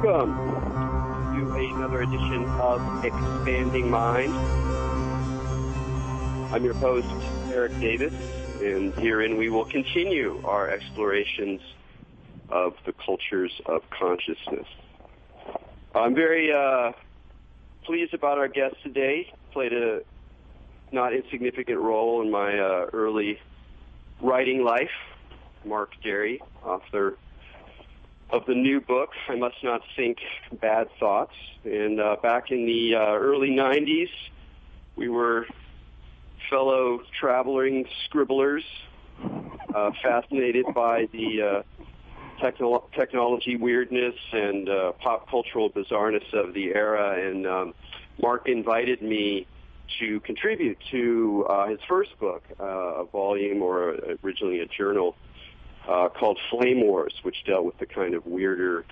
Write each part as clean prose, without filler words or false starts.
Welcome to another edition of Expanding Mind. I'm your host, Erik Davis, and herein we will continue our explorations of the cultures of consciousness. I'm very pleased about our guest today. Played a not insignificant role in my early writing life. Mark Dery, author of the new book, I Must Not Think Bad Thoughts. And back in the early 90s, we were fellow traveling scribblers, fascinated by the technology weirdness and pop cultural bizarreness of the era. And Mark invited me to contribute to his first book, a volume or originally a journal, called Flame Wars, which dealt with the kind of weirder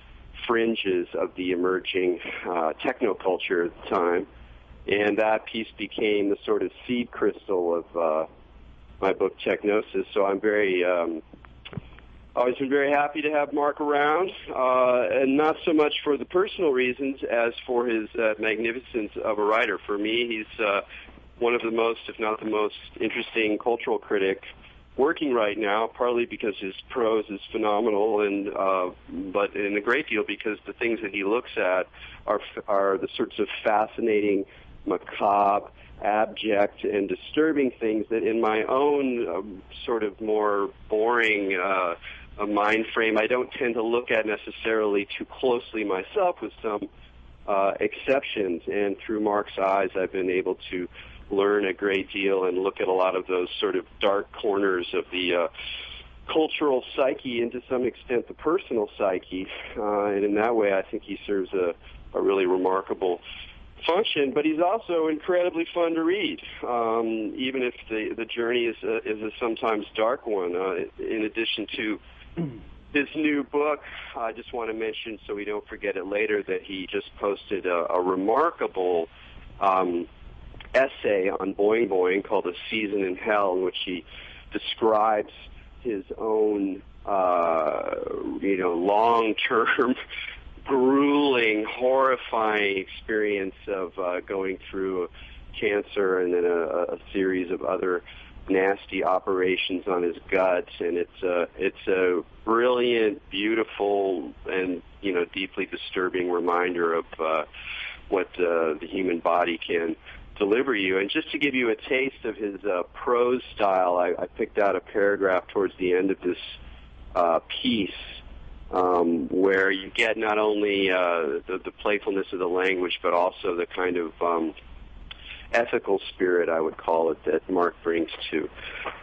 fringes of the emerging technoculture at the time. And that piece became the sort of seed crystal of my book, Technosis. So I'm always been very happy to have Mark around, and not so much for the personal reasons as for his magnificence of a writer. For me, he's one of the most, if not the most, interesting cultural critic working right now, partly because his prose is phenomenal, and but in a great deal because the things that he looks at are the sorts of fascinating, macabre, abject, and disturbing things that in my own sort of more boring mind frame I don't tend to look at necessarily too closely myself, with some exceptions. And through Mark's eyes, I've been able to learn a great deal and look at a lot of those sort of dark corners of the cultural psyche, and to some extent the personal psyche. And in that way, I think he serves a really remarkable function. But he's also incredibly fun to read, even if the journey is a sometimes dark one. In addition to his new book, I just want to mention, so we don't forget it later, that he just posted a remarkable essay on Boing Boing called A Season in Hell, in which he describes his own, long-term, grueling, horrifying experience of going through cancer and then a series of other nasty operations on his gut. And it's a brilliant, beautiful, and deeply disturbing reminder of what the human body can deliver you. And just to give you a taste of his prose style, I picked out a paragraph towards the end of this piece where you get not only the playfulness of the language, but also the kind of ethical spirit, I would call it, that Mark brings to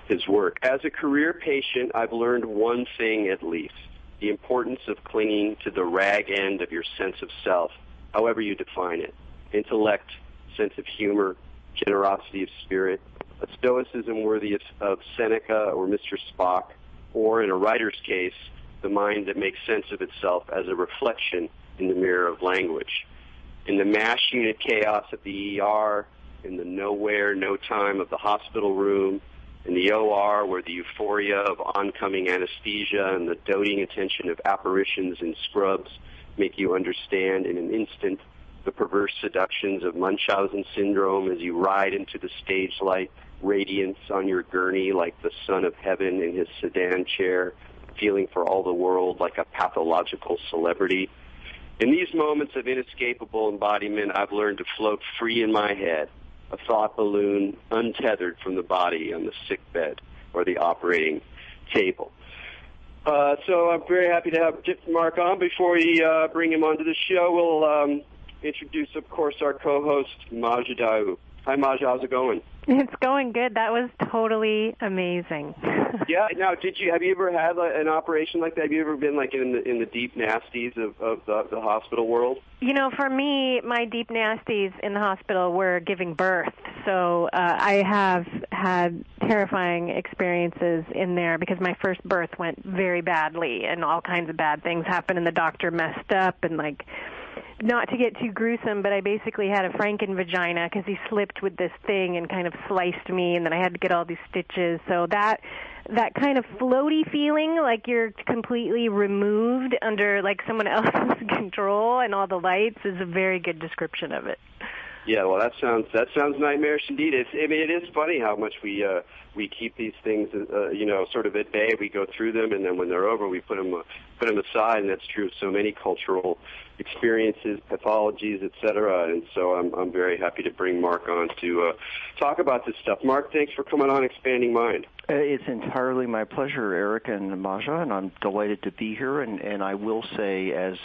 his work. As a career patient, I've learned one thing at least: the importance of clinging to the rag end of your sense of self, however you define it. Intellect, sense of humor, generosity of spirit, a stoicism worthy of Seneca or Mr. Spock, or in a writer's case, the mind that makes sense of itself as a reflection in the mirror of language. In the mass unit chaos of the ER, in the nowhere, no time of the hospital room, in the OR where the euphoria of oncoming anesthesia and the doting attention of apparitions and scrubs make you understand in an instant the perverse seductions of Munchausen syndrome as you ride into the stage light radiance on your gurney like the son of heaven in his sedan chair, feeling for all the world like a pathological celebrity. In these moments of inescapable embodiment, I've learned to float free in my head, a thought balloon untethered from the body on the sick bed or the operating table. So I'm very happy to have Mark on. Before we bring him onto the show, we'll introduce, of course, our co-host, Maja Daou. Hi, Maja. How's it going? It's going good. That was totally amazing. Yeah. Now, have you ever had an operation like that? Have you ever been in the deep nasties of the hospital world? For me, my deep nasties in the hospital were giving birth. So I have had terrifying experiences in there because my first birth went very badly and all kinds of bad things happened and the doctor messed up and not to get too gruesome, but I basically had a Franken vagina because he slipped with this thing and kind of sliced me, and then I had to get all these stitches. So that kind of floaty feeling, like you're completely removed under like someone else's control and all the lights, is a very good description of it. Yeah, well, that sounds nightmarish indeed. It is funny how much we keep these things, sort of at bay. We go through them, and then when they're over, we put them aside. And that's true of so many cultural experiences, pathologies, etc. And so I'm very happy to bring Mark on to talk about this stuff. Mark, thanks for coming on Expanding Mind. It's entirely my pleasure, Erik and Maja, and I'm delighted to be here. And I will say, as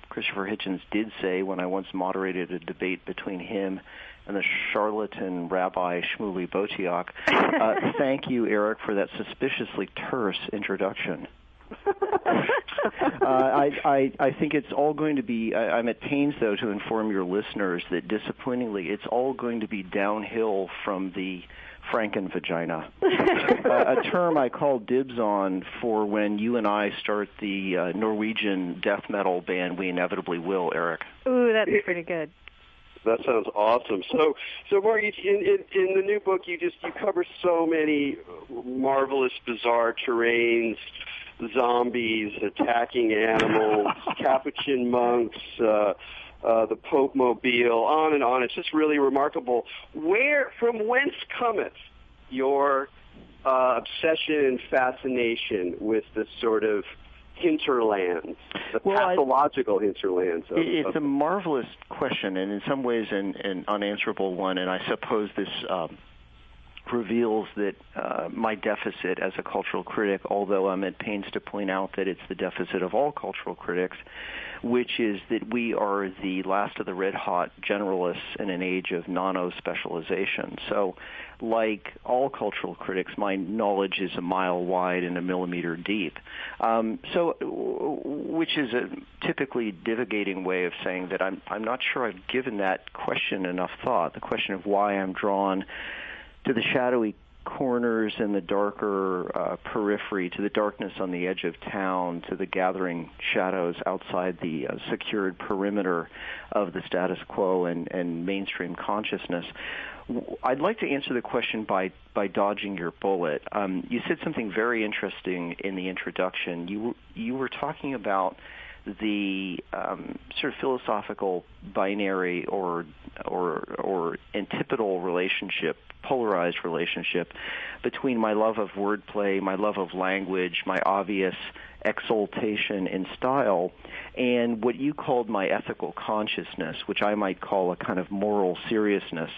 Christopher Hitchens did say when I once moderated a debate between him and the charlatan Rabbi Shmuley Botiak, thank you, Erik, for that suspiciously terse introduction. I think it's all going to be, I'm at pains, though, to inform your listeners that, disappointingly, it's all going to be downhill from the Franken vagina, a term I call dibs on for when you and I start the Norwegian death metal band we inevitably will, Erik. Ooh, that's pretty good. That sounds awesome. So Mark, in the new book, you cover so many marvelous, bizarre terrains, zombies, attacking animals, Capuchin monks, the Pope Mobile, on and on. It's just really remarkable. From whence cometh your obsession and fascination with the sort of hinterlands, the pathological hinterlands? It's a marvelous question, and in some ways an unanswerable one, and I suppose this reveals that my deficit as a cultural critic, although I'm at pains to point out that it's the deficit of all cultural critics, which is that we are the last of the red-hot generalists in an age of nano-specialization. So, like all cultural critics, my knowledge is a mile wide and a millimeter deep. Which is a typically divagating way of saying that I'm not sure I've given that question enough thought, the question of why I'm drawn to the shadowy corners and the darker periphery, to the darkness on the edge of town, to the gathering shadows outside the secured perimeter of the status quo and mainstream consciousness. I'd like to answer the question by dodging your bullet. You said something very interesting in the introduction. You were talking about the sort of philosophical binary or antipodal relationship, polarized relationship between my love of wordplay, my love of language, my obvious exaltation in style, and what you called my ethical consciousness, which I might call a kind of moral seriousness.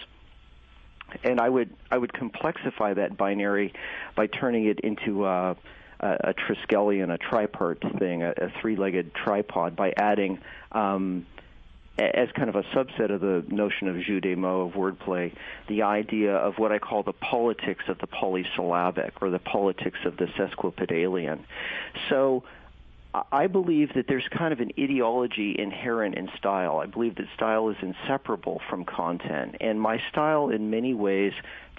And I would complexify that binary by turning it into a Triskelion, a tripart thing, a three-legged tripod, by adding, as kind of a subset of the notion of jeu de mots, of wordplay, the idea of what I call the politics of the polysyllabic, or the politics of the sesquipedalian. So I believe that there's kind of an ideology inherent in style. I believe that style is inseparable from content, and my style in many ways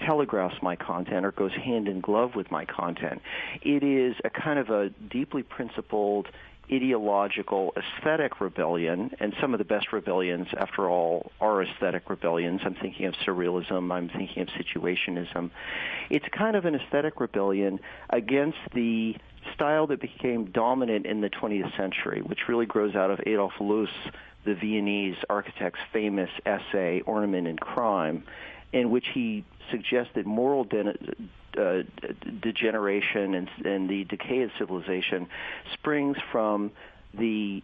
telegraphs my content or goes hand in glove with my content. It is a kind of a deeply principled ideological aesthetic rebellion, and some of the best rebellions, after all, are aesthetic rebellions. I'm thinking of surrealism. I'm thinking of situationism. It's kind of an aesthetic rebellion against the style that became dominant in the 20th century, which really grows out of Adolf Loos, the Viennese architect's famous essay, Ornament and Crime, in which he suggests that moral degeneration and the decay of civilization springs from the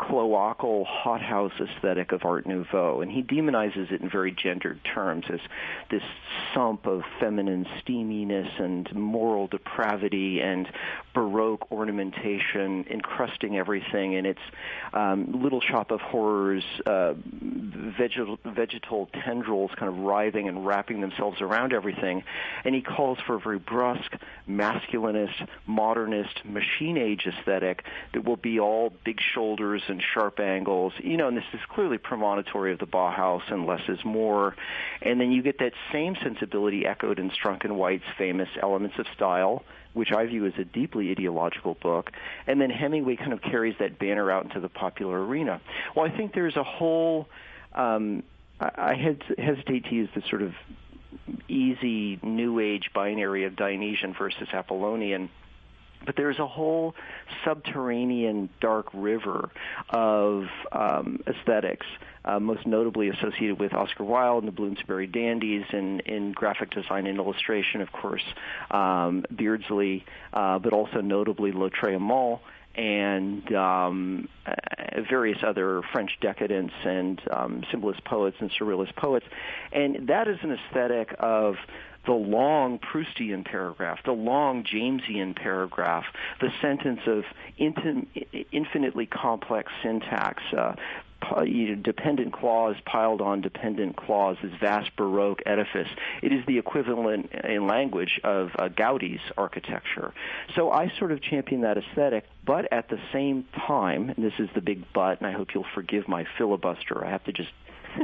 cloacal hothouse aesthetic of Art Nouveau, and he demonizes it in very gendered terms as this sump of feminine steaminess and moral depravity and Baroque ornamentation encrusting everything in its little shop of horrors, vegetal tendrils kind of writhing and wrapping themselves around everything, and he calls for a very brusque, masculinist, modernist, machine age aesthetic that will be all big shoulders and sharp angles, and this is clearly premonitory of the Bauhaus and less is more. And then you get that same sensibility echoed in Strunk and White's famous Elements of Style, which I view as a deeply ideological book. And then Hemingway kind of carries that banner out into the popular arena. Well, I think there's a whole, I hesitate to use the sort of easy New Age binary of Dionysian versus Apollonian, but there's a whole subterranean dark river of aesthetics, most notably associated with Oscar Wilde and the Bloomsbury Dandies, and in graphic design and illustration, of course, Beardsley, but also notably Lautréamont, and various other French decadents and symbolist poets and surrealist poets. And that is an aesthetic of the long Proustian paragraph, the long Jamesian paragraph, the sentence of infinitely complex syntax, dependent clause piled on dependent clause, this vast Baroque edifice. It is the equivalent in language of Gaudi's architecture. So I sort of champion that aesthetic, but at the same time, and this is the big but, and I hope you'll forgive my filibuster, I have to just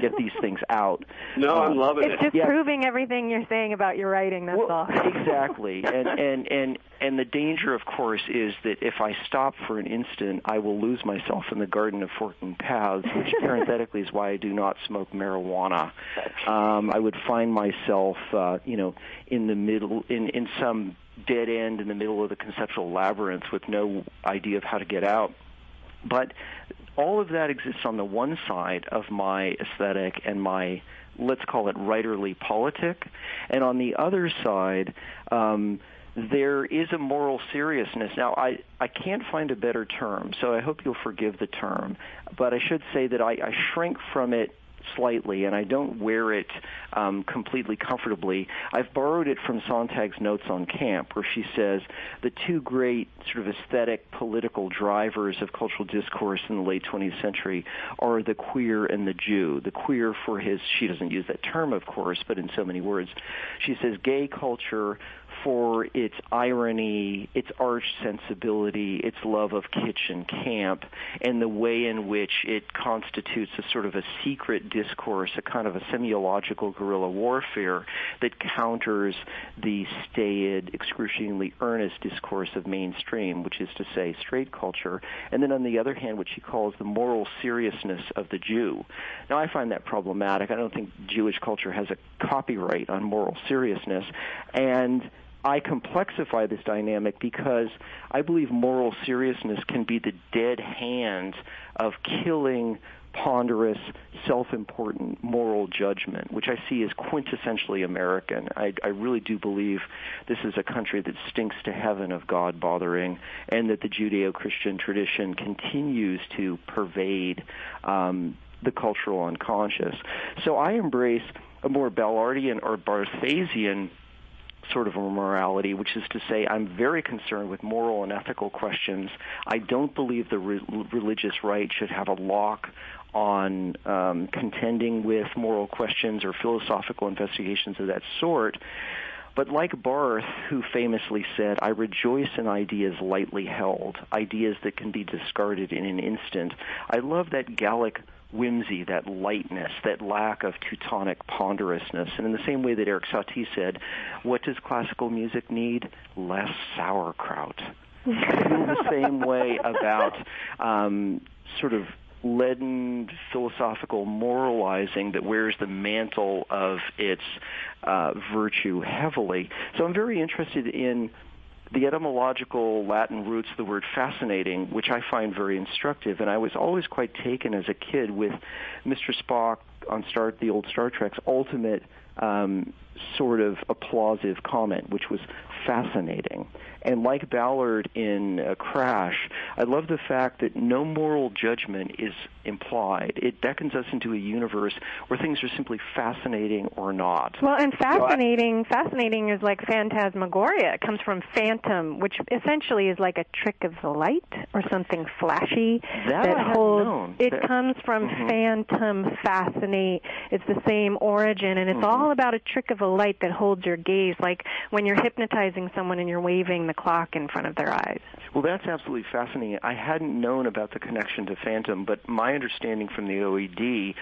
get these things out. No, I'm loving it. It's just proving everything you're saying about your writing, that's all. Exactly. And the danger, of course, is that if I stop for an instant, I will lose myself in the garden of forking paths, which parenthetically is why I do not smoke marijuana. I would find myself, in the middle, in some dead end in the middle of the conceptual labyrinth with no idea of how to get out. But all of that exists on the one side of my aesthetic and my, let's call it, writerly politic. And on the other side, there is a moral seriousness. Now, I can't find a better term, so I hope you'll forgive the term. But I should say that I shrink from it slightly, and I don't wear it completely comfortably. I've borrowed it from Sontag's Notes on Camp, where she says the two great sort of aesthetic political drivers of cultural discourse in the late 20th century are the queer and the Jew. The queer for his, she doesn't use that term, of course, but in so many words. She says gay culture for its irony, its arch sensibility, its love of kitsch and camp, and the way in which it constitutes a sort of a secret discourse, a kind of a semiological guerrilla warfare that counters the staid, excruciatingly earnest discourse of mainstream, which is to say straight culture, and then on the other hand, what she calls the moral seriousness of the Jew. Now, I find that problematic. I don't think Jewish culture has a copyright on moral seriousness, and I complexify this dynamic because I believe moral seriousness can be the dead hand of killing ponderous, self-important moral judgment, which I see as quintessentially American. I really do believe this is a country that stinks to heaven of God bothering, and that the Judeo-Christian tradition continues to pervade the cultural unconscious. So I embrace a more Ballardian or Barthesian sort of a morality, which is to say I'm very concerned with moral and ethical questions. I don't believe the religious right should have a lock on contending with moral questions or philosophical investigations of that sort. But like Barth, who famously said, I rejoice in ideas lightly held, ideas that can be discarded in an instant, I love that Gallic whimsy, that lightness, that lack of Teutonic ponderousness. And in the same way that Erik Satie said, what does classical music need? Less sauerkraut. I feel the same way about sort of leaden philosophical moralizing that wears the mantle of its virtue heavily. So I'm very interested in the etymological Latin roots of the word fascinating, which I find very instructive. And I was always quite taken as a kid with Mr. Spock on the old Star Trek's ultimate sort of applausive comment, which was fascinating. And like Ballard in Crash, I love the fact that no moral judgment is implied. It beckons us into a universe where things are simply fascinating or not. Well, and fascinating is like phantasmagoria. It comes from phantom, which essentially is like a trick of the light or something flashy. It comes from phantom, fascinate. It's the same origin, and it's all about a trick of a magical light that holds your gaze, like when you're hypnotizing someone and you're waving the clock in front of their eyes. Well, that's absolutely fascinating. I hadn't known about the connection to phantom, but my understanding from the OED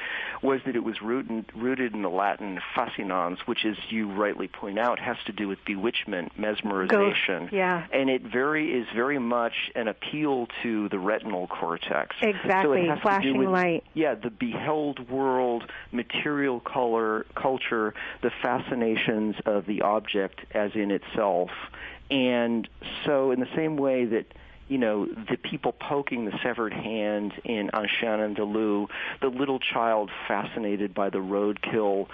was that it was rooted in the Latin fascinans, which, as you rightly point out, has to do with bewitchment, mesmerization. Ghost, yeah. And it is very much an appeal to the retinal cortex. Exactly, so it has flashing to do with, light. Yeah, the beheld world, material culture, the fascinations of the object as in itself. And so in the same way that, the people poking the severed hand in Un Chien Andalou, the little child fascinated by the roadkill,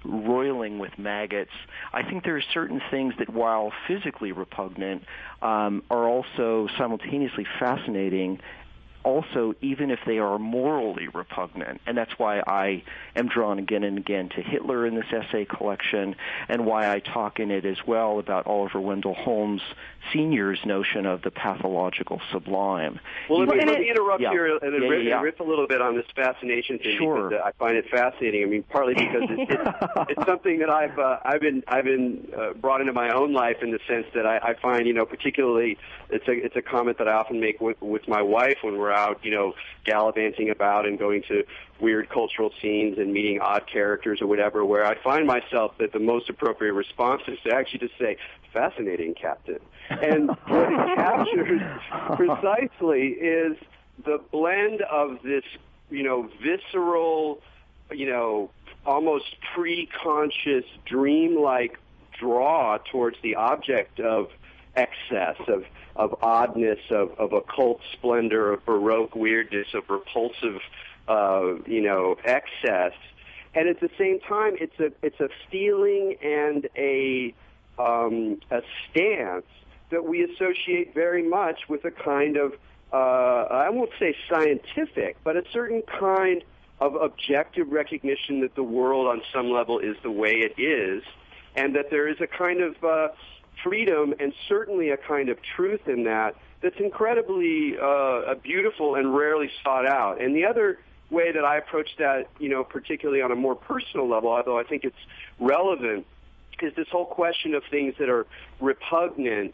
roiling with maggots, I think there are certain things that, while physically repugnant, are also simultaneously fascinating, also even if they are morally repugnant. And that's why I am drawn again and again to Hitler in this essay collection, and why I talk in it as well about Oliver Wendell Holmes Sr.'s notion of the pathological sublime. Well, let me interrupt here and riff a little bit on this fascination thing. Sure. Because I find it fascinating. I mean, partly because it's something that I've been brought into my own life in the sense that I find, particularly it's a comment that I often make with my wife when we're out, gallivanting about and going to weird cultural scenes and meeting odd characters or whatever, where I find myself that the most appropriate response is to actually just say, "Fascinating, Captain." And what it captures precisely is the blend of this, visceral, almost pre-conscious, dreamlike draw towards the object of excess, of oddness, of occult splendor, of baroque weirdness, of repulsive, excess. And at the same time, it's a feeling and a stance that we associate very much with a kind of, I won't say scientific, but a certain kind of objective recognition that the world on some level is the way it is, and that there is a kind of freedom and certainly a kind of truth in that's incredibly beautiful and rarely sought out. And the other way that I approach that, particularly on a more personal level, although I think it's relevant, is this whole question of things that are repugnant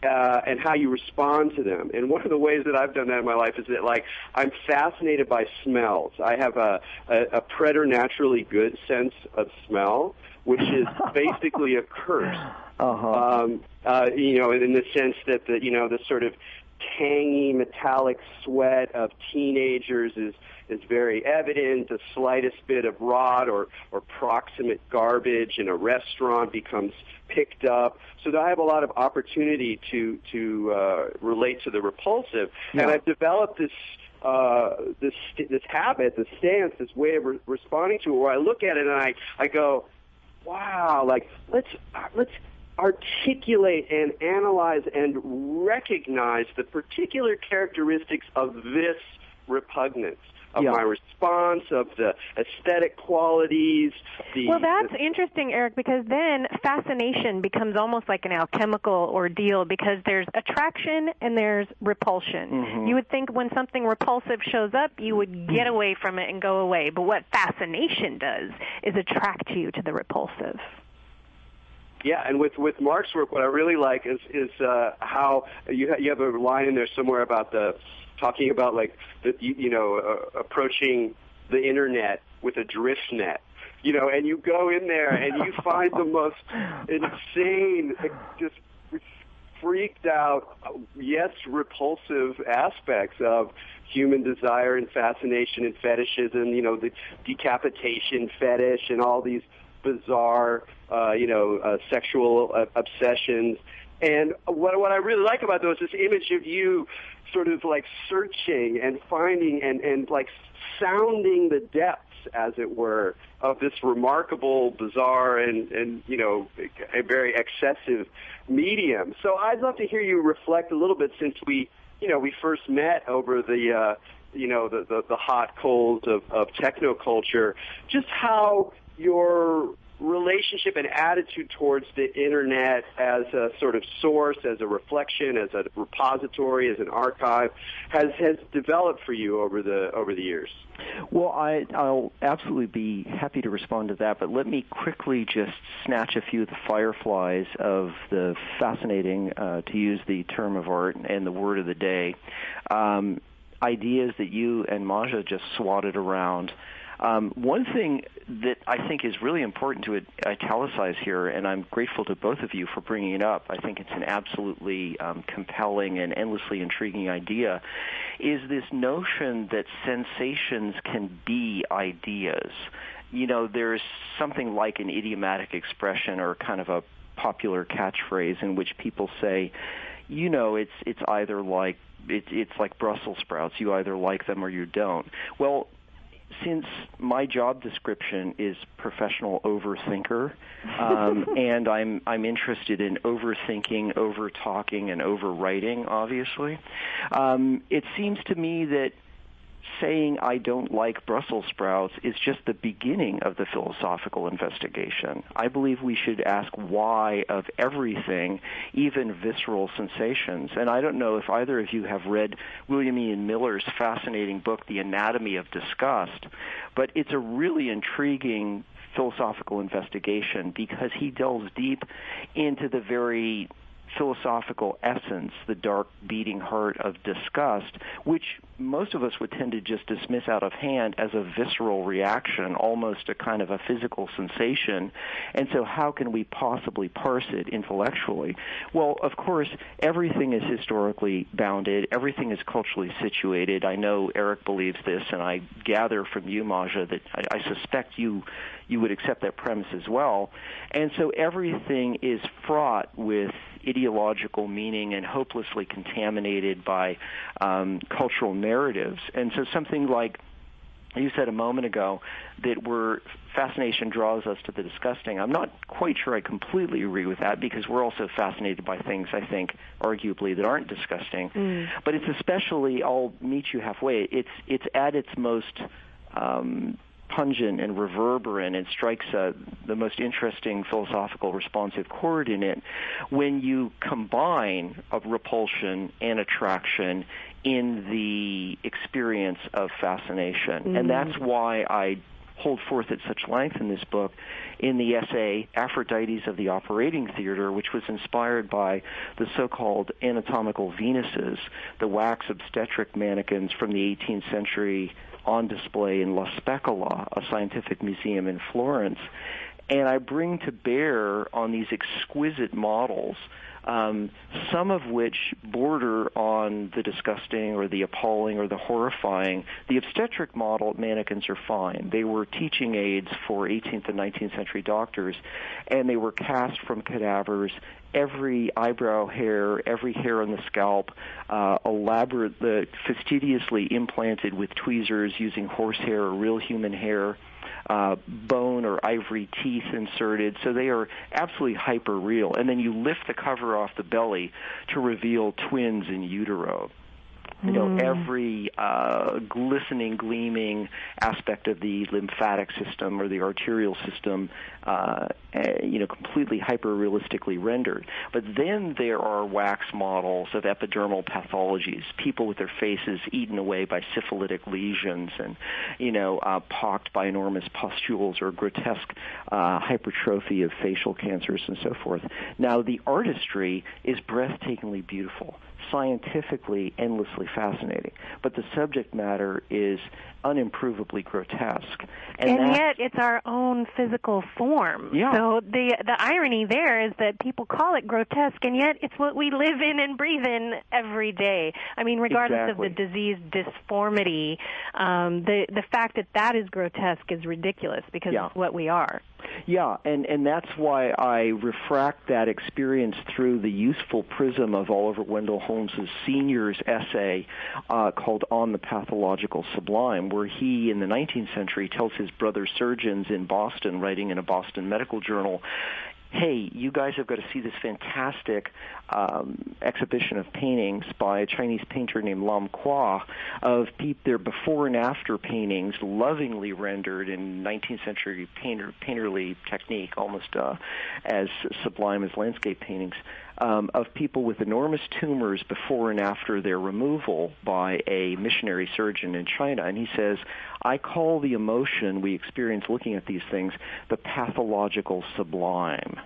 and how you respond to them. And one of the ways that I've done that in my life is that, I'm fascinated by smells. I have a preternaturally good sense of smell, which is basically a curse. In the sense that the sort of tangy metallic sweat of teenagers is very evident. The slightest bit of rot or proximate garbage in a restaurant becomes picked up. So I have a lot of opportunity to relate to the repulsive, and I've developed this habit, this stance, this way of responding to it, where I look at it and I go, wow, let's articulate and analyze and recognize the particular characteristics of this repugnance, of my response, of the aesthetic qualities. Well, that's interesting, Erik, because then fascination becomes almost like an alchemical ordeal, because there's attraction and there's repulsion. Mm-hmm. You would think when something repulsive shows up, you would get away from it and go away. But what fascination does is attract you to the repulsive. Yeah, and with Mark's work, what I really like is how you have a line in there somewhere about talking about approaching the internet with a drift net, and you go in there and you find the most insane, just freaked out, yes, repulsive aspects of human desire and fascination and fetishism, the decapitation fetish and all these bizarre, sexual obsessions. And what I really like about those is this image of you sort of searching and finding and sounding the depths, as it were, of this remarkable, bizarre, and a very excessive medium. So I'd love to hear you reflect a little bit, since we first met over the hot coals of techno culture, just how your relationship and attitude towards the internet as a sort of source, as a reflection, as a repository, as an archive, has developed for you over the years? Well, I'll absolutely be happy to respond to that, but let me quickly just snatch a few of the fireflies of the fascinating, to use the term of art and the word of the day, ideas that you and Maja just swatted around. One thing that I think is really important to italicize here, and I'm grateful to both of you for bringing it up, I think it's an absolutely compelling and endlessly intriguing idea, is this notion that sensations can be ideas. You know, there's something like an idiomatic expression or kind of a popular catchphrase in which people say, you know, it's either like, it's like Brussels sprouts, you either like them or you don't. Well, since my job description is professional overthinker, and I'm interested in overthinking, overtalking, and overwriting, obviously, it seems to me that saying I don't like Brussels sprouts is just the beginning of the philosophical investigation. I believe we should ask why of everything, even visceral sensations. And I don't know if either of you have read William Ian Miller's fascinating book, The Anatomy of Disgust, but it's a really intriguing philosophical investigation because he delves deep into the very philosophical essence, the dark beating heart of disgust, which most of us would tend to just dismiss out of hand as a visceral reaction, almost a kind of a physical sensation. And so how can we possibly parse it intellectually? Well, of course, everything is historically bounded. Everything is culturally situated. I know Erik believes this, and I gather from you, Maja, that I suspect you would accept that premise as well. And so everything is fraught with ideological meaning and hopelessly contaminated by cultural narratives. And so something like you said a moment ago, that fascination draws us to the disgusting. I'm not quite sure I completely agree with that because we're also fascinated by things, I think, arguably, that aren't disgusting. But it's especially, I'll meet you halfway, it's at its most pungent and reverberant and strikes the most interesting philosophical responsive chord in it when you combine a repulsion and attraction in the experience of fascination. And that's why I hold forth at such length in this book in the essay Aphrodites of the Operating Theater, which was inspired by the so-called anatomical Venuses, the wax obstetric mannequins from the 18th century on display in La Specola, a scientific museum in Florence. And I bring to bear on these exquisite models, some of which border on the disgusting or the appalling or the horrifying. The obstetric model mannequins are fine. They were teaching aids for 18th and 19th century doctors, and they were cast from cadavers. Every eyebrow hair, every hair on the scalp, fastidiously implanted with tweezers using horsehair or real human hair, bone or ivory teeth inserted, so they are absolutely hyper-real. And then you lift the cover off the belly to reveal twins in utero. You know, every glistening, gleaming aspect of the lymphatic system or the arterial system, completely hyper-realistically rendered. But then there are wax models of epidermal pathologies, people with their faces eaten away by syphilitic lesions and, pocked by enormous pustules or grotesque hypertrophy of facial cancers and so forth. Now, the artistry is breathtakingly beautiful, scientifically endlessly fascinating, but the subject matter is unimprovably grotesque. And yet it's our own physical form. Yeah. So the irony there is that people call it grotesque, and yet it's what we live in and breathe in every day. I mean, regardless of the disease disformity, the fact that is grotesque is ridiculous because it's what we are. Yeah, and that's why I refract that experience through the useful prism of Oliver Wendell Holmes's senior's essay called On the Pathological Sublime, where he, in the 19th century, tells his brother surgeons in Boston, writing in a Boston medical journal, hey, you guys have got to see this fantastic exhibition of paintings by a Chinese painter named Lam Qua of their before and after paintings, lovingly rendered in 19th century painterly technique, almost as sublime as landscape paintings, of people with enormous tumors before and after their removal by a missionary surgeon in China. And he says, I call the emotion we experience looking at these things the pathological sublime,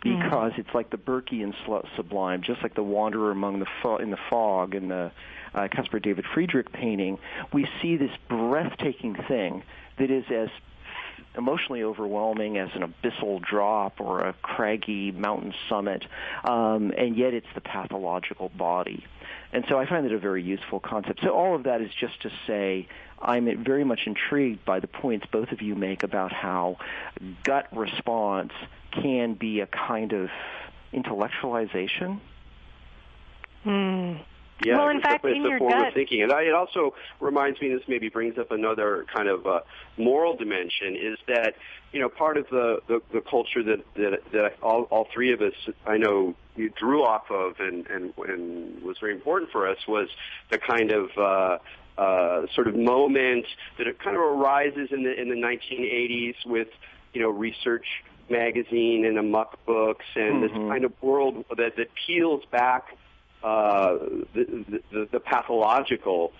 because it's like the Burkean sublime, just like the wanderer among in the fog in the Caspar David Friedrich painting. We see this breathtaking thing that is as emotionally overwhelming as an abyssal drop or a craggy mountain summit, and yet it's the pathological body. And so I find that a very useful concept. So all of that is just to say I'm very much intrigued by the points both of you make about how gut response can be a kind of intellectualization. Yeah, well, in fact, it's in a your form gut, of thinking. And it also reminds me, this maybe brings up another kind of moral dimension, is that, part of the culture that all three of us, I know, you drew off of and was very important for us was the kind of sort of moment that it kind of arises in the 1980s with, Research Magazine and Amok Books and this kind of world that peels back the pathological,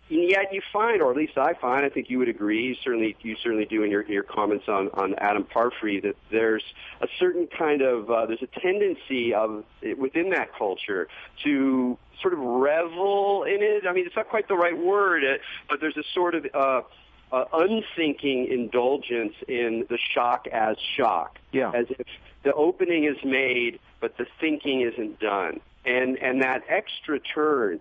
and yet you find, or at least I find, I think you would agree, you certainly do in your comments on Adam Parfrey, that there's a certain kind of there's a tendency within that culture to sort of revel in it. I mean, it's not quite the right word, but there's a sort of unthinking indulgence in the shock as shock, as if the opening is made, but the thinking isn't done. And that extra turn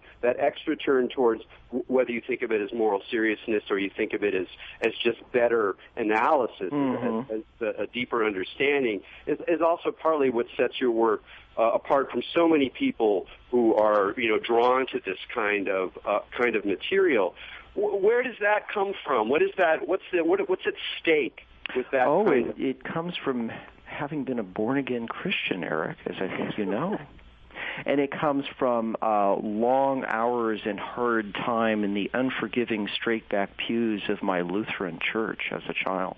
towards whether you think of it as moral seriousness or you think of it as just better analysis, as a deeper understanding, is also partly what sets your work apart from so many people who are drawn to this kind of material. Where does that come from? What is that? What's at stake with that? It comes from having been a born-again Christian, Erik, as I think you know. And it comes from long hours and hard time in the unforgiving straight-back pews of my Lutheran church as a child.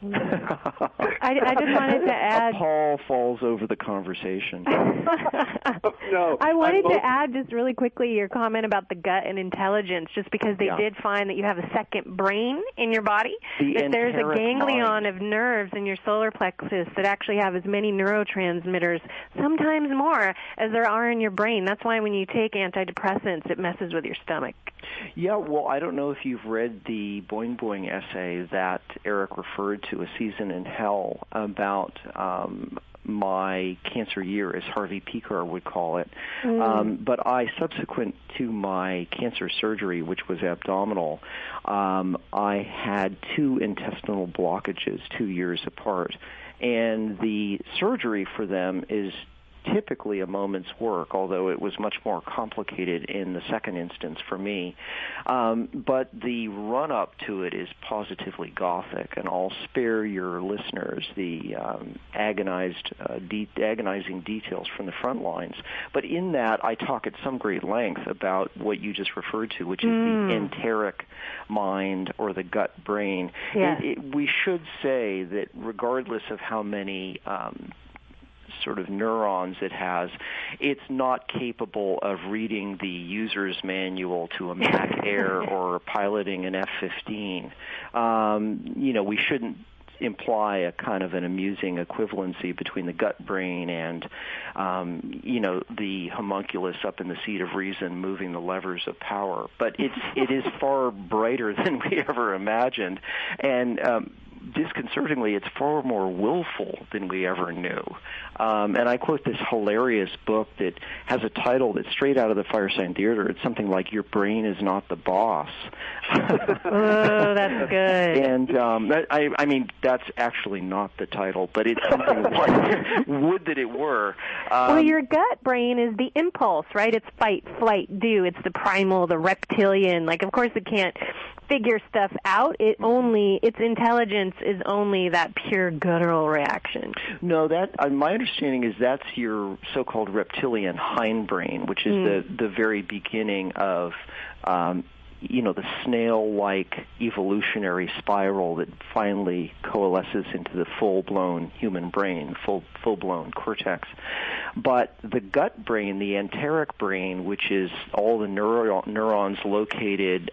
I just wanted to add... A pall falls over the conversation. I wanted to add just really quickly your comment about the gut and intelligence, just because they did find that you have a second brain in your body, that there's a ganglion of nerves in your solar plexus that actually have as many neurotransmitters, sometimes more, as there are in your brain. That's why when you take antidepressants, it messes with your stomach. Yeah, well, I don't know if you've read the Boing Boing essay that Erik referred to, A Season in Hell, about my cancer year, as Harvey Pekar would call it. But subsequent to my cancer surgery, which was abdominal, I had 2 intestinal blockages 2 years apart. And the surgery for them is typically a moment's work, although it was much more complicated in the second instance for me. But the run-up to it is positively gothic, and I'll spare your listeners the agonizing details from the front lines. But in that, I talk at some great length about what you just referred to, which is the enteric mind or the gut brain. Yeah. We should say that regardless of how many sort of neurons it has, it's not capable of reading the user's manual to a Mac Air or piloting an F-15. We shouldn't imply a kind of an amusing equivalency between the gut brain and, the homunculus up in the seat of reason moving the levers of power. But it is far brighter than we ever imagined. And disconcertingly, it's far more willful than we ever knew. And I quote this hilarious book that has a title that's straight out of the Firesign Theater. It's something like "Your Brain is Not the Boss." Oh, that's good. And I mean, that's actually not the title, but it's something like, would that it were. Well, your gut brain is the impulse, right? It's fight, flight, do. It's the primal, the reptilian. Like, of course, it can't figure stuff out. Its intelligence is only that pure guttural reaction. No, my understanding is that's your so-called reptilian hindbrain, which is the very beginning of the snail-like evolutionary spiral that finally coalesces into the full-blown human brain, full-blown cortex. But the gut brain, the enteric brain, which is all the neurons located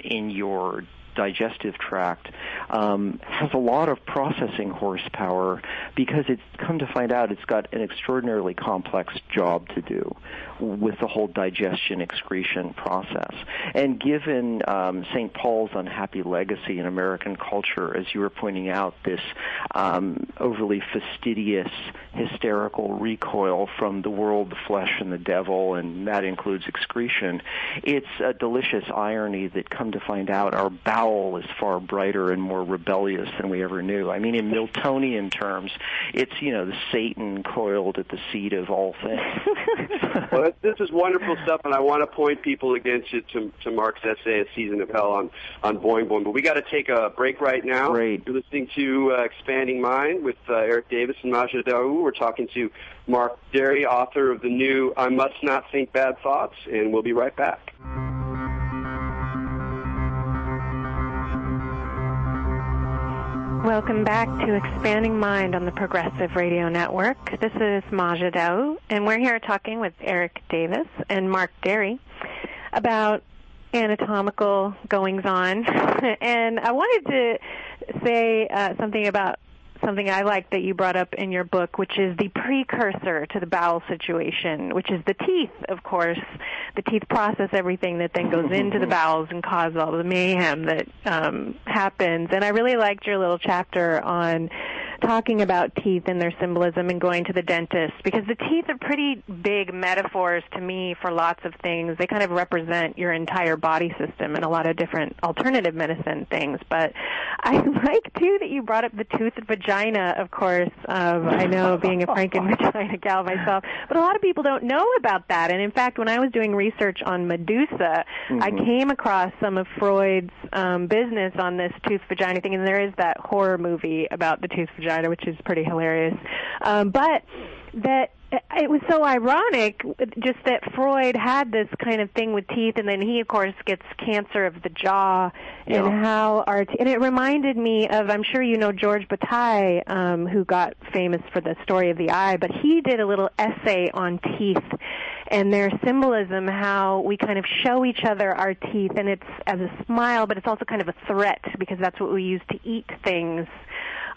in your digestive tract, has a lot of processing horsepower because it's come to find out it's got an extraordinarily complex job to do with the whole digestion excretion process. And given St. Paul's unhappy legacy in American culture, as you were pointing out, this overly fastidious, hysterical recoil from the world, the flesh, and the devil, and that includes excretion, it's a delicious irony that, come to find out, our bowel is far brighter and more rebellious than we ever knew. I mean, in Miltonian terms, it's, the Satan coiled at the seat of all things. Well, this is wonderful stuff, and I want to point people against you to Mark's essay, A Season of Hell, on Boing Boing. But we got to take a break right now. Great. You're listening to Expanding Mind with Erik Davis and Maja Daou. We're talking to Mark Dery, author of the new I Must Not Think Bad Thoughts, and we'll be right back. Welcome back to Expanding Mind on the Progressive Radio Network. This is Maja Daou, and we're here talking with Erik Davis and Mark Dery about anatomical goings-on. And I wanted to say something about something I like that you brought up in your book, which is the precursor to the bowel situation, which is the teeth, of course. The teeth process everything that then goes into the bowels and causes all the mayhem that happens. And I really liked your little chapter on talking about teeth and their symbolism and going to the dentist, because the teeth are pretty big metaphors to me for lots of things. They kind of represent your entire body system and a lot of different alternative medicine things. But I like, too, that you brought up the toothed vagina, of course. I know, being a Franken-vagina gal myself. But a lot of people don't know about that. And, in fact, when I was doing research on Medusa, I came across some of Freud's business on this toothed vagina thing, and there is that horror movie about the toothed vagina, which is pretty hilarious. But that it was so ironic just that Freud had this kind of thing with teeth, and then he, of course, gets cancer of the jaw, and how and it reminded me of, I'm sure you know George Bataille, who got famous for the story of the eye, but he did a little essay on teeth and their symbolism, how we kind of show each other our teeth, and it's as a smile, but it's also kind of a threat, because that's what we use to eat things.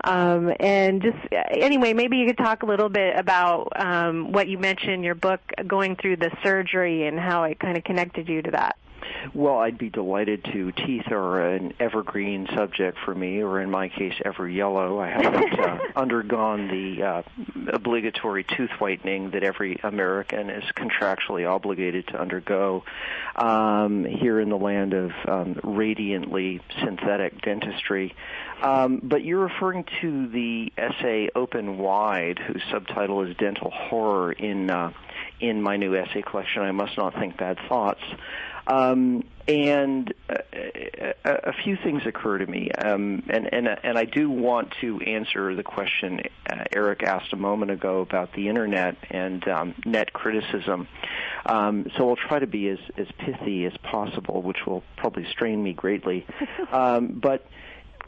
And just, anyway, maybe you could talk a little bit about what you mentioned in your book, going through the surgery and how it kind of connected you to that. Well, I'd be delighted to. Teeth are an evergreen subject for me, or in my case, ever yellow. I haven't undergone the obligatory tooth whitening that every American is contractually obligated to undergo here in the land of radiantly synthetic dentistry. But you're referring to the essay Open Wide, whose subtitle is Dental Horror, in my new essay collection, I Must Not Think Bad Thoughts. And a few things occur to me, and I do want to answer the question Erik asked a moment ago about the Internet and net criticism. So I'll try to be as pithy as possible, which will probably strain me greatly. But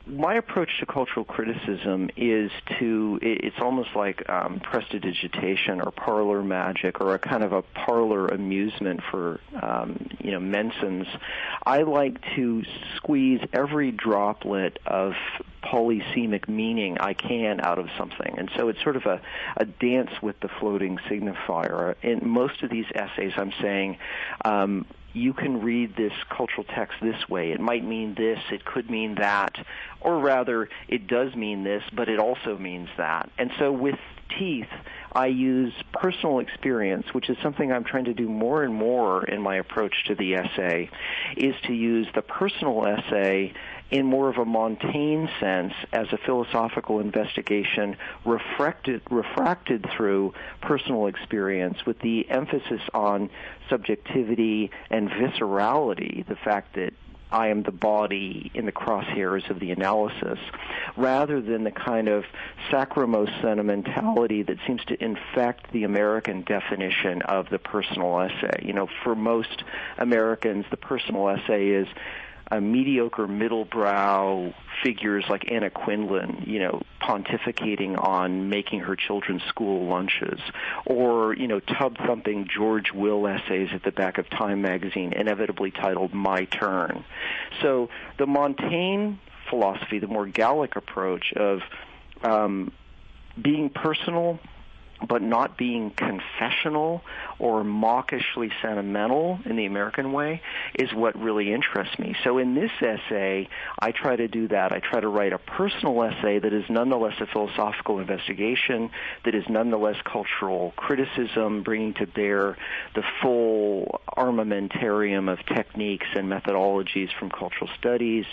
my approach to cultural criticism is it's almost like prestidigitation or parlor magic, or a kind of a parlor amusement for, mensons. I like to squeeze every droplet of polysemic meaning I can out of something. And so it's sort of a dance with the floating signifier. In most of these essays, I'm saying, you can read this cultural text this way. It might mean this, it could mean that, or rather, it does mean this, but it also means that. And so with teeth, I use personal experience, which is something I'm trying to do more and more in my approach to the essay, is to use the personal essay in more of a Montaigne sense as a philosophical investigation refracted through personal experience, with the emphasis on subjectivity and viscerality, the fact that I am the body in the crosshairs of the analysis, rather than the kind of sacrament sentimentality that seems to infect the American definition of the personal essay. You know, for most Americans, the personal essay is a mediocre middle-brow figures like Anna Quindlen, you know, pontificating on making her children's school lunches, or, you know, tub-thumping George Will essays at the back of Time magazine, inevitably titled My Turn. So the Montaigne philosophy, the more Gallic approach of being personal but not being confessional or mawkishly sentimental in the American way, is what really interests me. So in this essay, I try to do that. I try to write a personal essay that is nonetheless a philosophical investigation, that is nonetheless cultural criticism, bringing to bear the full armamentarium of techniques and methodologies from cultural studies,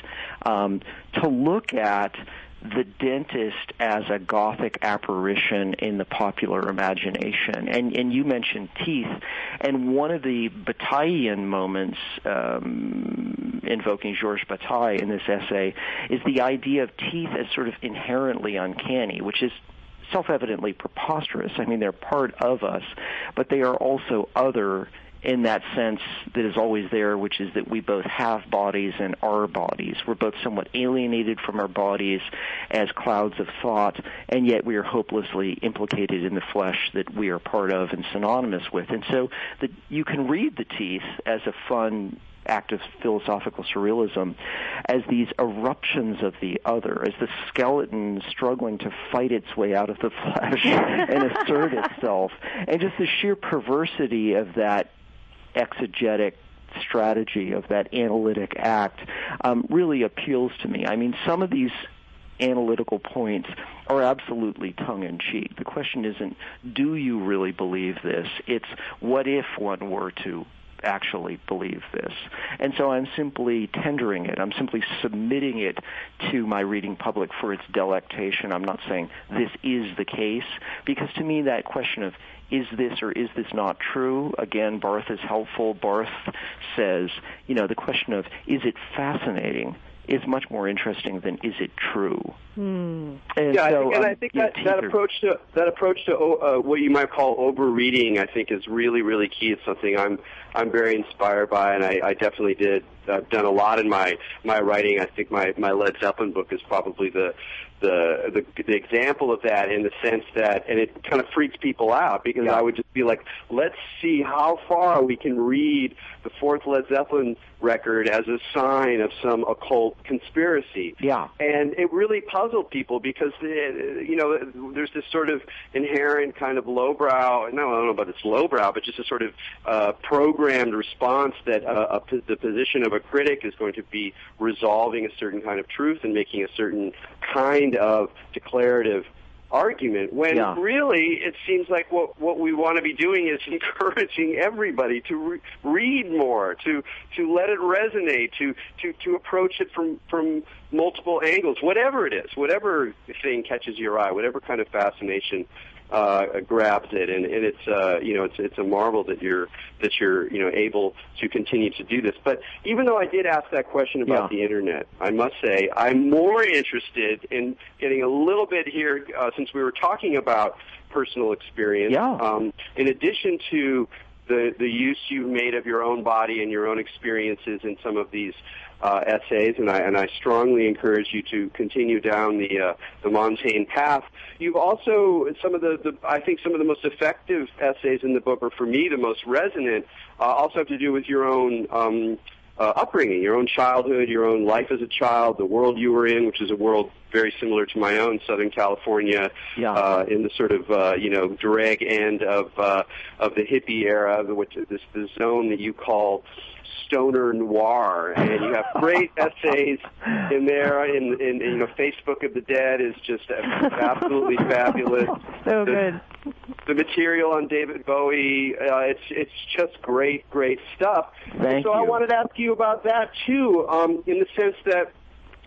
to look at the dentist as a Gothic apparition in the popular imagination. And you mentioned teeth, and one of the Bataillean moments, invoking Georges Bataille in this essay, is the idea of teeth as sort of inherently uncanny, which is self-evidently preposterous. I mean, they're part of us, but they are also other in that sense that is always there, which is that we both have bodies and are bodies. We're both somewhat alienated from our bodies as clouds of thought, and yet we are hopelessly implicated in the flesh that we are part of and synonymous with. And so you can read the teeth as a fun act of philosophical surrealism, as these eruptions of the other, as the skeleton struggling to fight its way out of the flesh and assert itself, and just the sheer perversity of that exegetic strategy, of that analytic act, really appeals to me. I mean, some of these analytical points are absolutely tongue-in-cheek. The question isn't, do you really believe this? It's, what if one were to actually believe this? And so I'm simply tendering it. I'm simply submitting it to my reading public for its delectation. I'm not saying this is the case, because to me that question of is this or is this not true, again, Barth is helpful. Barth says, you know, the question of is it fascinating is much more interesting than is it true. And I think that approach to what you might call overreading, I think, is really, really key. It's something I'm very inspired by, and I definitely did. I've done a lot in my writing. I think my Led Zeppelin book is probably the example of that, in the sense that, and it kind of freaks people out, because I would just be like, let's see how far we can read the fourth Led Zeppelin record as a sign of some occult conspiracy. Yeah. And it really puzzled people, because, you know, there's this sort of inherent kind of lowbrow, no, I don't know about it's lowbrow, but just a sort of programmed response that the position of a critic is going to be resolving a certain kind of truth and making a certain kind of declarative argument, when really it seems like what we want to be doing is encouraging everybody to read more, to let it resonate, to approach it from multiple angles, whatever it is, whatever thing catches your eye, whatever kind of fascination grabs it, and it's a marvel that you're able to continue to do this. But even though I did ask that question about the internet, I must say I'm more interested in getting a little bit here, since we were talking about personal experience. In addition to the use you've made of your own body and your own experiences in some of these essays, and I strongly encourage you to continue down the Montaigne path. You've also, I think some of the most effective essays in the book, or for me the most resonant, also have to do with your own upbringing, your own childhood, your own life as a child, the world you were in, which is a world very similar to my own, Southern California, in the sort of drag end of the hippie era, the zone that you call stoner noir, and you have great essays in there. In Facebook of the Dead is just absolutely fabulous. So good. The material on David Bowie, it's just great stuff. Thank you. I wanted to ask you about that too, in the sense that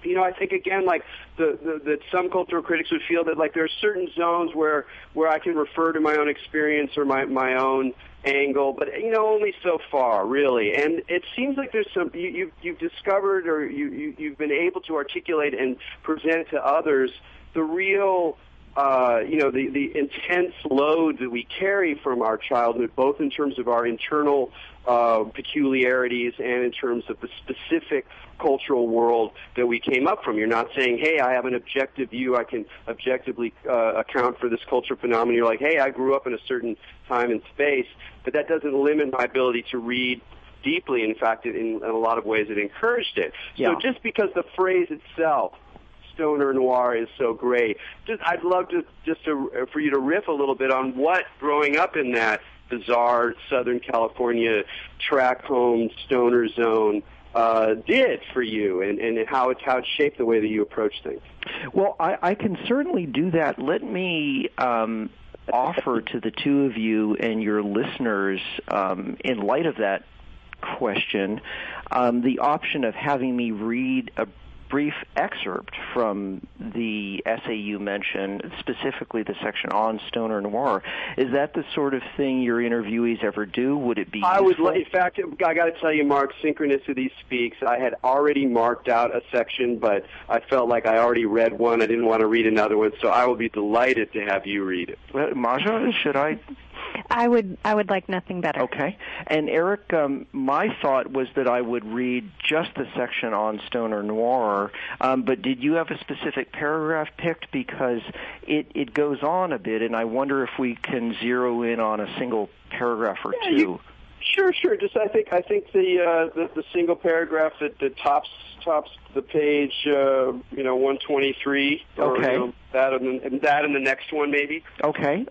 I think again, like that some cultural critics would feel that like there are certain zones where I can refer to my own experience or my own angle, but only so far, really. And it seems like there's some you've discovered, or you've been able to articulate and present to others the real. The intense load that we carry from our childhood, both in terms of our internal peculiarities and in terms of the specific cultural world that we came up from. You're not saying, hey, I have an objective view, I can objectively account for this cultural phenomenon. You're like, hey, I grew up in a certain time and space, but that doesn't limit my ability to read deeply. In fact, in a lot of ways, it encouraged it. Yeah. So just because the phrase itself, stoner noir, is so great, I'd love for you to riff a little bit on what growing up in that bizarre Southern California track home stoner zone did for you, and how it shaped the way that you approach things. Well, I can certainly do that. Let me offer to the two of you and your listeners, in light of that question, the option of having me read a brief excerpt from the essay you mentioned, specifically the section on stoner noir. Is that the sort of thing your interviewees ever do? Would it be useful? In fact, I got to tell you, Mark, synchronicity speaks. I had already marked out a section, but I felt like I already read one. I didn't want to read another one, so I will be delighted to have you read it. Maja, should I? I would like nothing better. Okay. And Erik, my thought was that I would read just the section on stoner noir, but did you have a specific paragraph picked? Because it goes on a bit, and I wonder if we can zero in on a single paragraph or two. Sure. Just I think the single paragraph that tops the page, 123. Okay. Or, that and the next one maybe. Okay.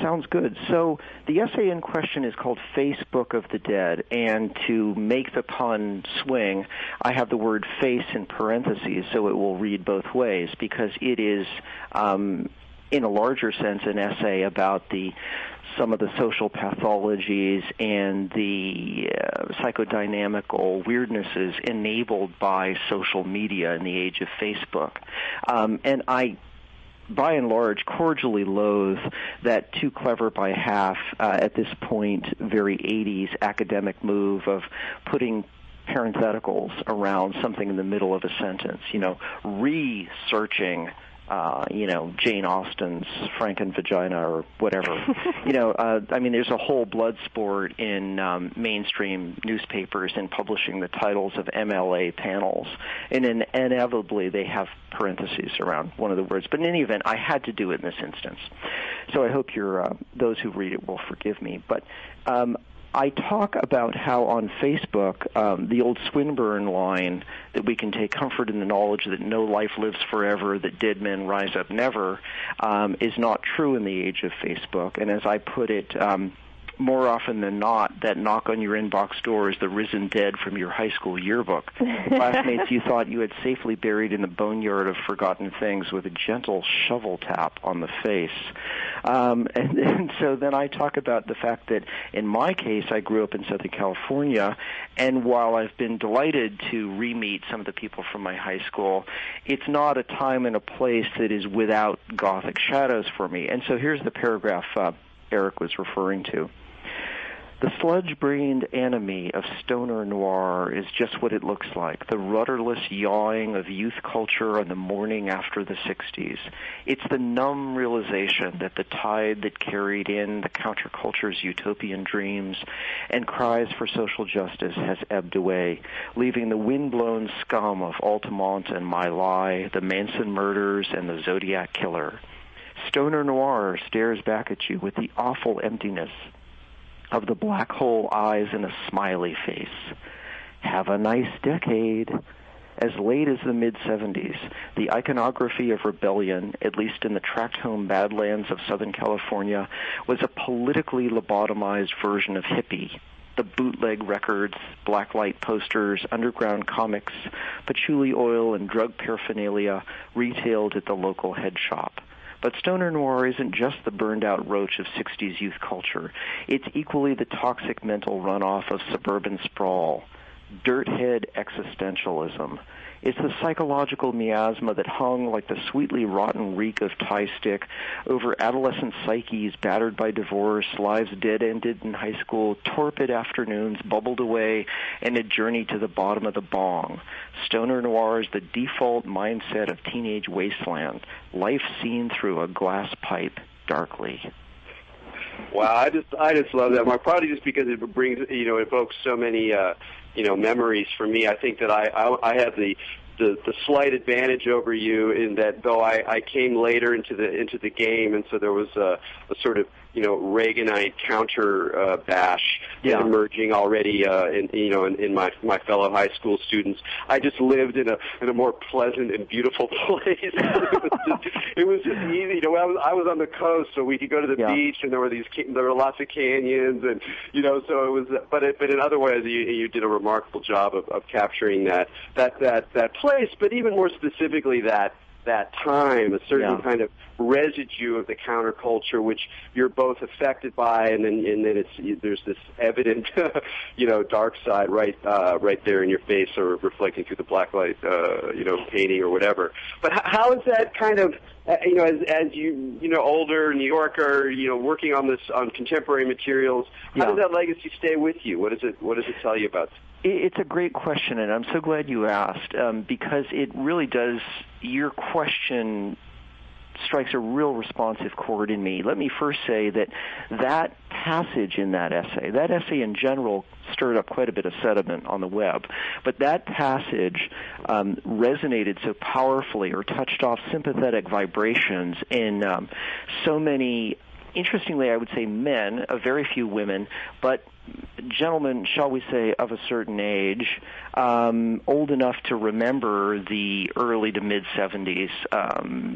Sounds good. So the essay in question is called Facebook of the Dead, and to make the pun swing, I have the word face in parentheses, so it will read both ways, because it is, in a larger sense, an essay about some of the social pathologies and the psychodynamical weirdnesses enabled by social media in the age of Facebook. And I, by and large, cordially loathe that too clever by half, at this point, very 80s academic move of putting parentheticals around something in the middle of a sentence, researching Jane Austen's Frankenvagina or whatever. There's a whole blood sport in mainstream newspapers in publishing the titles of MLA panels, and inevitably they have parentheses around one of the words. But in any event, I had to do it in this instance. So I hope those who read it will forgive me. But I talk about how on Facebook, the old Swinburne line that we can take comfort in the knowledge that no life lives forever, that dead men rise up never, is not true in the age of Facebook. And as I put it, more often than not, that knock on your inbox door is the risen dead from your high school yearbook. Classmates you thought you had safely buried in the boneyard of forgotten things with a gentle shovel tap on the face. And so then I talk about the fact that in my case, I grew up in Southern California, and while I've been delighted to re-meet some of the people from my high school, it's not a time and a place that is without Gothic shadows for me. And so here's the paragraph Erik was referring to. The sludge-brained enemy of stoner noir is just what it looks like, the rudderless yawing of youth culture on the morning after the 60s. It's the numb realization that the tide that carried in the counterculture's utopian dreams and cries for social justice has ebbed away, leaving the wind-blown scum of Altamont and My Lai, the Manson murders, and the Zodiac Killer. Stoner noir stares back at you with the awful emptiness of the black hole eyes and a smiley face. Have a nice decade. As late as the mid-'70s, the iconography of rebellion, at least in the tract home badlands of Southern California, was a politically lobotomized version of hippie. The bootleg records, blacklight posters, underground comics, patchouli oil, and drug paraphernalia retailed at the local head shop. But stoner noir isn't just the burned-out roach of 60s youth culture. It's equally the toxic mental runoff of suburban sprawl. dirthead existentialism. It's the psychological miasma that hung like the sweetly rotten reek of tie stick over adolescent psyches battered by divorce, lives dead-ended in high school, torpid afternoons bubbled away, and a journey to the bottom of the bong. Stoner noir is the default mindset of teenage wasteland, life seen through a glass pipe darkly. Wow, I just love that, Mark. Probably just because it brings, evokes so many, memories for me. I think that I have the slight advantage over you in that though I came later into the game, and so there was a sort of Reaganite counter bash emerging already in my fellow high school students. I just lived in a more pleasant and beautiful place. it was just easy. I was on the coast, so we could go to the beach, and there were lots of canyons, and so it was. But in other ways, you did a remarkable job of capturing that place. But even more specifically, that time, a certain kind of residue of the counterculture, which you're both affected by, and then there's this evident, dark side right there in your face, or reflecting through the blacklight, painting or whatever. But how is that kind of, as you older New Yorker, working on contemporary materials, how does that legacy stay with you? What does it tell you about? It's a great question, and I'm so glad you asked, because it really does. Your question strikes a real responsive chord in me. Let me first say that passage in that essay in general stirred up quite a bit of sediment on the web, but that passage resonated so powerfully, or touched off sympathetic vibrations in so many, interestingly, I would say men, a very few women, but gentlemen, shall we say, of a certain age, old enough to remember the early to mid-'70s.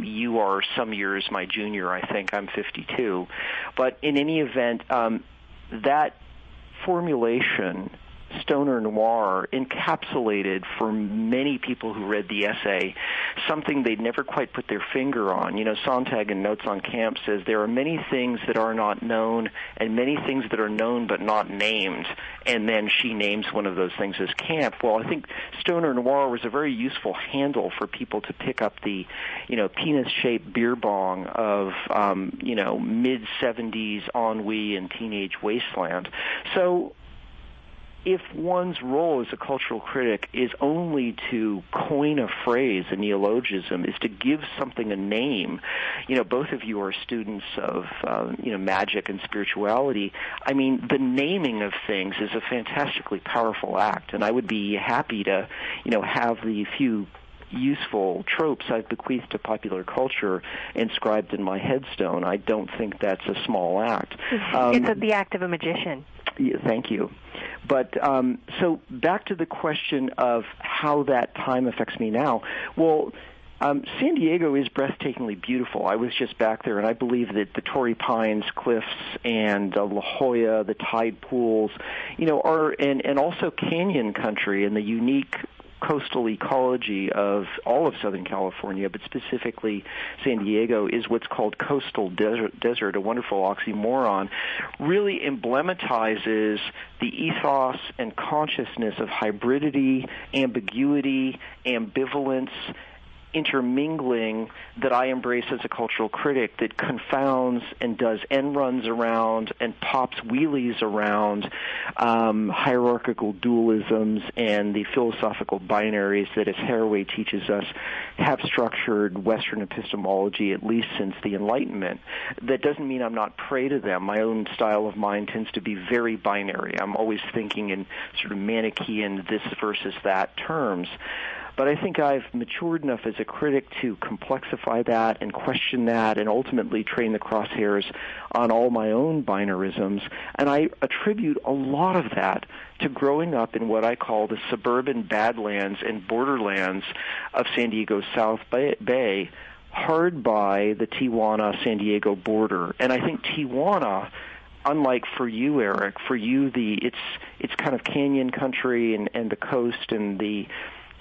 You are some years my junior, I think. I'm 52. But in any event, that formulation, stoner noir, encapsulated for many people who read the essay something they'd never quite put their finger on. Sontag in Notes on Camp says there are many things that are not known and many things that are known but not named, and then she names one of those things as camp. Well, I think stoner noir was a very useful handle for people to pick up the, penis-shaped beer bong of, mid-'70s ennui and teenage wasteland. So if one's role as a cultural critic is only to coin a phrase, a neologism, is to give something a name, both of you are students of, magic and spirituality. I mean, the naming of things is a fantastically powerful act, and I would be happy to, have the few useful tropes I've bequeathed to popular culture inscribed in my headstone. I don't think that's a small act. It's the act of a magician. Yeah, thank you. But so back to the question of how that time affects me now. Well, San Diego is breathtakingly beautiful. I was just back there, and I believe that the Torrey Pines cliffs and La Jolla, the tide pools, are and also canyon country and the unique coastal ecology of all of Southern California, but specifically San Diego, is what's called coastal desert, a wonderful oxymoron, really emblematizes the ethos and consciousness of hybridity, ambiguity, ambivalence, intermingling that I embrace as a cultural critic, that confounds and does end runs around and pops wheelies around hierarchical dualisms and the philosophical binaries that, as Haraway teaches us, have structured Western epistemology at least since the Enlightenment. That doesn't mean I'm not prey to them. My own style of mind tends to be very binary. I'm always thinking in sort of Manichaean this versus that terms. But I think I've matured enough as a critic to complexify that and question that and ultimately train the crosshairs on all my own binarisms. And I attribute a lot of that to growing up in what I call the suburban badlands and borderlands of San Diego's South Bay, hard by the Tijuana-San Diego border. And I think Tijuana, unlike for you, Erik, for you it's kind of canyon country and the coast and the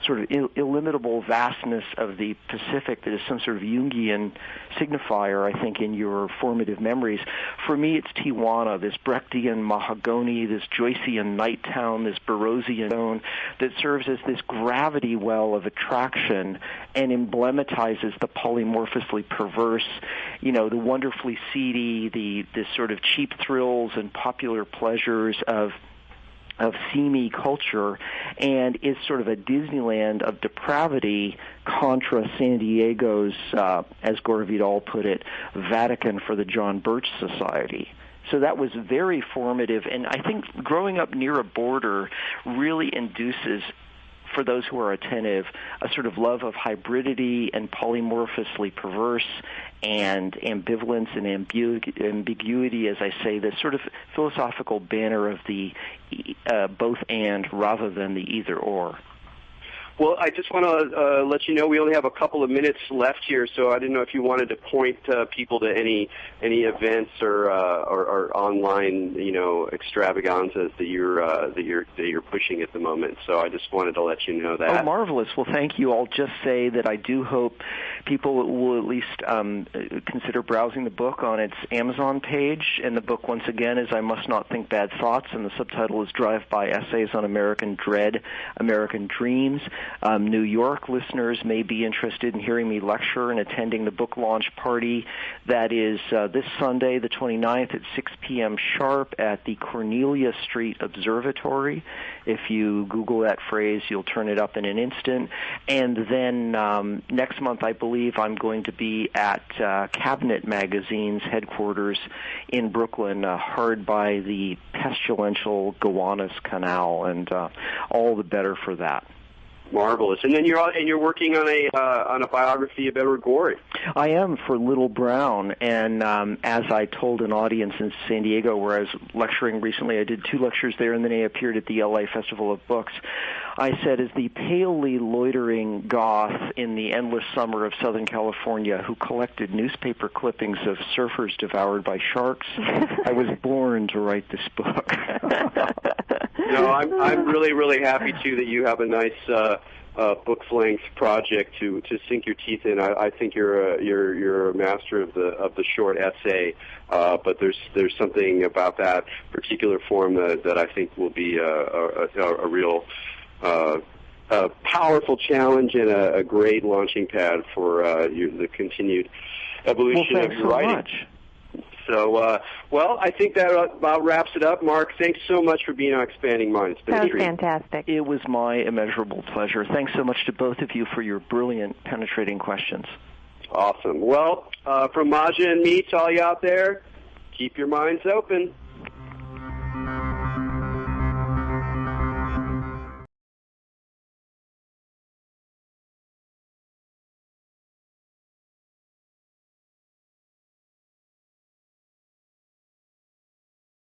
sort of illimitable vastness of the Pacific that is some sort of Jungian signifier, I think, in your formative memories. For me, it's Tijuana, this Brechtian mahogany, this Joycean night town, this Barrosian zone that serves as this gravity well of attraction and emblematizes the polymorphously perverse, the wonderfully seedy, the sort of cheap thrills and popular pleasures of seamy culture, and is sort of a Disneyland of depravity contra San Diego's, as Gore Vidal put it, Vatican for the John Birch Society. So that was very formative, and I think growing up near a border really induces, for those who are attentive, a sort of love of hybridity and polymorphously perverse and ambivalence and ambiguity, as I say, this sort of philosophical banner of the both and rather than the either or. Well, I just want to let you know we only have a couple of minutes left here, so I didn't know if you wanted to point people to any events or online, extravaganzas that you're pushing at the moment. So I just wanted to let you know that. Oh, marvelous! Well, thank you. I'll just say that I do hope people will at least consider browsing the book on its Amazon page. And the book, once again, is "I Must Not Think Bad Thoughts," and the subtitle is "Drive-By Essays on American Dread, American Dreams." New York listeners may be interested in hearing me lecture and attending the book launch party that is this Sunday, the 29th at 6 p.m. sharp at the Cornelia Street Observatory. If you Google that phrase, you'll turn it up in an instant. And then next month, I believe I'm going to be at Cabinet Magazine's headquarters in Brooklyn, hard by the pestilential Gowanus Canal, and all the better for that. Marvelous. And then you're working on a biography of Edward Gorey. I am, for Little Brown, and as I told an audience in San Diego where I was lecturing recently, I did 2 lectures there, and then I appeared at the LA Festival of Books. I said, as the palely loitering goth in the endless summer of Southern California who collected newspaper clippings of surfers devoured by sharks, I was born to write this book. No, I'm really, really happy too that you have a nice book's length project to sink your teeth in. I think you're a master of the short essay, but there's something about that particular form that I think will be a real powerful challenge and a great launching pad for the continued evolution of your writing. Much. So, well, I think that about wraps it up. Mark, thanks so much for being on Expanding Minds. That was fantastic. It was my immeasurable pleasure. Thanks so much to both of you for your brilliant, penetrating questions. Awesome. Well, from Maja and me to all you out there, keep your minds open.